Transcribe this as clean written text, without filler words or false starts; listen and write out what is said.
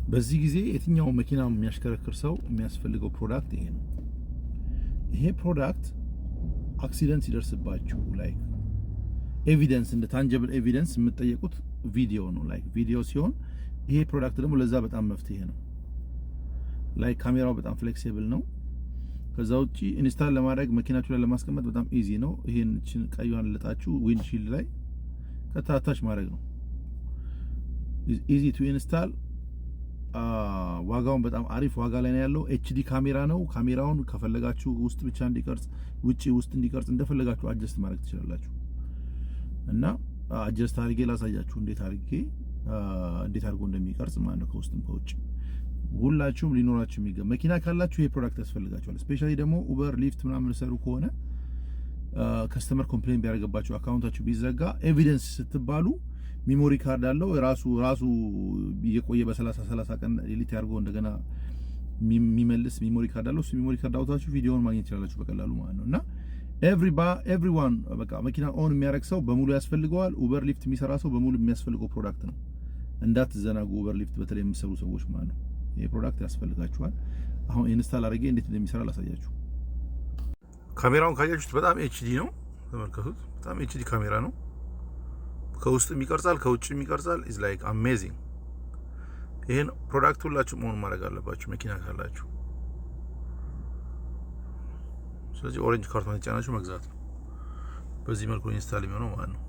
በዚህ ጊዜ የትኛው መኪና የሚያሽከረክር ሰው የሚያስፈልገው ፕሮዳክት ይሄ ነው። ይሄ ፕሮዳክት አክሲደንት ሲደርስባችሁ ላይክ ኤቪደንስ እንደ ታንጀብል ኤቪደንስ የምትጠየቁት ቪዲዮ ነው። ላይክ ቪዲዮ ሲሆን ይሄ ፕሮዳክት ደግሞ ለዛ በጣም መፍትሄ ነው። ላይክ ካሜራው በጣም ፍሌክሲብል ነው። ከዛ ውጪ ኢንስታል ለማድረግ መኪናችሁ ላይ ለማስቀመጥ በጣም ኢዚ ነው። ይሄን ቀዩን ልጣችሁ ዊንድሺልድ ላይ ከታች ማድረግ ነው። ኢዚ ቱ ኢንስታል። ዋጋውን በጣም አሪፍ ዋጋ ላይ ነው ያለው። ኤችዲ ካሜራ ነው። ካሜራውን ከፈለጋችሁ ውስጥ ብቻ እንዲቀርጽ ውጪ ውስጥ እንዲቀርጽ እንደፈለጋችሁ አጀስት ማድረግ ትችላላችሁ። እና አጀስት አድርጌ ላሳያችሁ እንዴት አድርጎ እንደሚቀርጽ ማለት ነው። ከውስጥም ከውጭ ሁላችሁም ሊኖራችሁ የሚገባ መኪና ካላችሁ ይሄ ፕሮዳክት ያስፈልጋችኋል። ስፔሻሊ ደግሞ ኡበር ሊፍት ምናምን ሰሩ ከሆነ ከስተመር ኮምፕሌን ቢያደርግባችሁ አካውንታችሁ ቢዘጋ ኤቪደንስ ስትባሉ ሚሞሪ ካርድ አለው ራሱ እየቆየ በ30 ቀን ዲሊት ያርጎ እንደገና የሚመልስ ሚሞሪ ካርድ አለው። እሱ ሚሞሪ ካርድ አውጣችሁ ቪዲዮውን ማግኘት ይችላልላችሁ በቀላሉ ማለት ነው። እና ኤቭሪዋን በቃ መኪና ኦን የሚያደርግ ሰው በሙሉ ያስፈልገዋል። ኡበር ሊፍት የሚሰራ ሰው በሙሉ የሚያስፈልገው ፕሮዳክት ነው። እንዳትዘናጉ ኡበር ሊፍት በተለይ የሚሰሩ ሰዎች ማለት ነው። ይሄ ፕሮዳክት ያስፈልጋችኋል። አሁን ኢንስታል አድርጌ እንዴት እንደሚሰራ ላሳያችሁ። ካሜራውን ካያችሁት በጣም ኤችዲ ነው። ተመልከቱት። በጣም ኤችዲ ካሜራ ነው። ከውስጥም ይቀርጻል ከውጭም ይቀርጻል። ኢዝ ላይክ አሜዚንግ። ይሄን ፕሮዳክት ሁላችሁም ኦን ማድረግ አለባችሁ መኪና ካላችሁ። ስለዚህ ኦሬንጅ ካርቶን የተጫናችሁ መግዛት ነው። በዚህ መልኩ ኢንስታል የሚሆነው ማለት ነው።